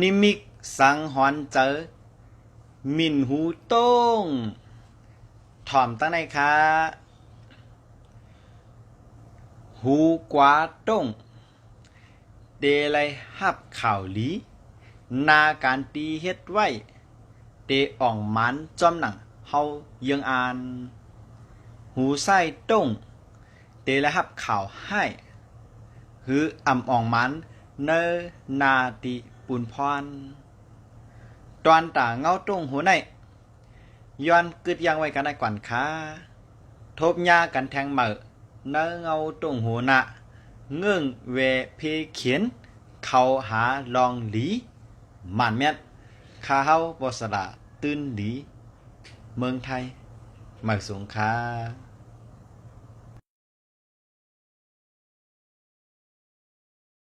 นิมิกสังหอนเจอมินหูโต้งถ่อมตั้งในคะหูกวาต้งเดลัยฮับข่าวหลีนาการตีเฮ็ดไว้เตอ่องมันจอมหนังเฮายังอ่านหูไส้ต้งเตลัยฮับข่าวให้หืออ่ำอ่องมันเนนาติปุนพรตอนตาเงาต้งหัวในย้อนกึดยังไว้กันได้ก่อนค่ะทบยากันแทงเหมอเนเงาต้งหัวหนะเงื่องเวเพเขียนเขาหาลองหลีหมันแม่นข้าเฮาบสระตื่นหลีเมืองไทยหมายสงค่ะ